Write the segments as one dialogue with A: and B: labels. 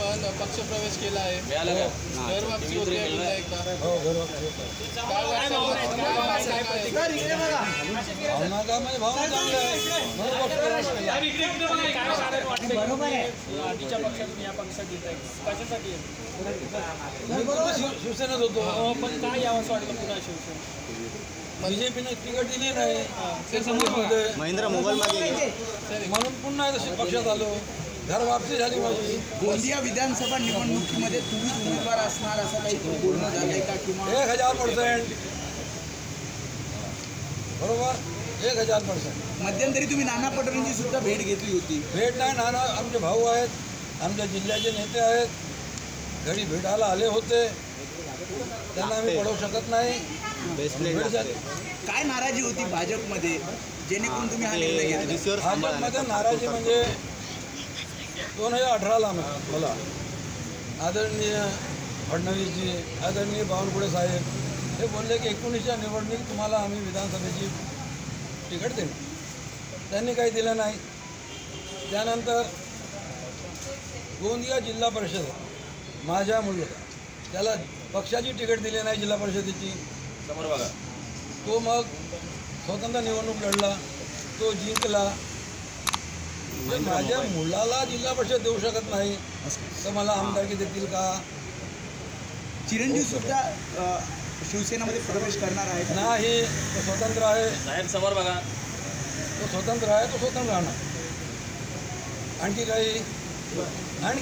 A: आपण पक्षप्रवेश केला आहे, घरवापसी होते पुन्हा एकदा. काय वाटतं?
B: भावना का म्हणजे भावना चांगल्या आहे.
C: बरोबर आहे.
D: आधीच्या पक्षातून या पक्षात येत आहे, कशासाठी आहे?
B: शिवसेनेत होतो,
D: पण काय यावंसं वाटतं पुन्हा शिवसेना?
B: बीजेपीने तिकीट दिली नाही
E: महेंद्र मोबाईल मागे
B: म्हणून पुन्हा पक्षात आलो. घर वापसी झाली माझी.
C: गोंदिया विधानसभा निवडणुकीमध्ये तुम्ही उमेदवार असणार असं काही बोलणं झालंय का? किंवा
B: 1000%. बरोबर, 1000%.
C: मध्यंतरी तुम्ही नाना पटोलेंची सुद्धा भेट घेतली होती.
B: भेट नाही, नाना आमचे भाऊ आहेत, आमच्या जिल्ह्याचे नेते आहेत, घरी भेटायला आले होते, त्यांना आम्ही पडवू शकत नाही. भेट झाली.
C: काय नाराजी होती भाजपमध्ये जेणेकरून तुम्ही हा निर्णय घेतला?
B: भाजपमध्ये नाराजी म्हणजे 2018ला मला आदरणीय फडणवीसजी, आदरणीय बावनकुळे साहेब हे बोलले की 19च्या निवडणूक तुम्हाला आम्ही विधानसभेची तिकीट देणार. त्यांनी काही दिलं नाही. त्यानंतर गोंदिया जिल्हा परिषद माझ्या मुलगा त्याला पक्षाची तिकीट दिली नाही जिल्हा परिषदेची. तो मग स्वतंत्र निवडणूक लढला, तो जिंकला. माझ्या मुलाला जिल्हा परिषद देऊ शकत नाही तर मला आमदारकी देतील का?
C: चिरंजीव सुद्धा शिवसेनेमध्ये प्रवेश करणार आहे
B: नाही, तो स्वतंत्र आहे.
D: साहेब समोर बघा.
B: तो स्वतंत्र आहे, तो स्वतंत्र राहणार. आणखी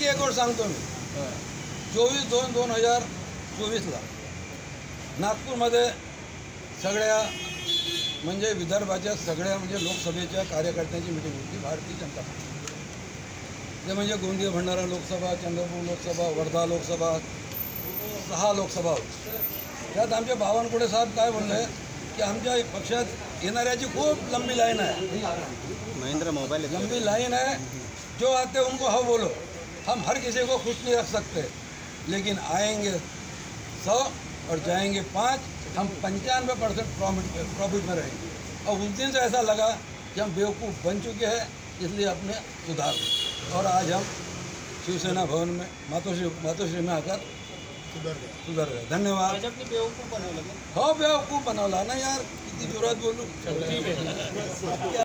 B: एक गोष्ट सांगतो मी. 24/2/2024ला नागपूरमध्ये सगळ्या म्हणजे विदर्भाच्या सगळ्या म्हणजे लोकसभेच्या कार्यकर्त्यांची मिटिंग होती. भारतीय जनता पक्ष ते म्हणजे गोंदिया भंडारा लोकसभा, चंद्रपूर लोकसभा, वर्धा लोकसभा, 6 लोकसभा होती. त्यात आमचे बावनकुळे साहेब काय बोलले की आमच्या पक्षात येणाऱ्याची खूप लंबी लाईन आहे.
E: महेंद्र मोबाइल
B: लंबी लाइन है, जो आते उनको हाँ बोलो. हम हर किसी को खुश नहीं रख सकते, लेकिन आएंगे 100 और जाएंगे 5. हम 95% प्रॉफिट में रहेंगे. और उस दिन से ऐसा लगा कि हम बेवकूफ़ बन चुके हैं, इसलिए अपने सुधार. और आज हम शिवसेना भवन में मातोश्री में आकर सुधर गए. धन्यवाद.
D: भाजपने बेवकूफ बनवलं.
B: हो, बेवकूफ़ बनवला ना यार, किती जोरात बोलू.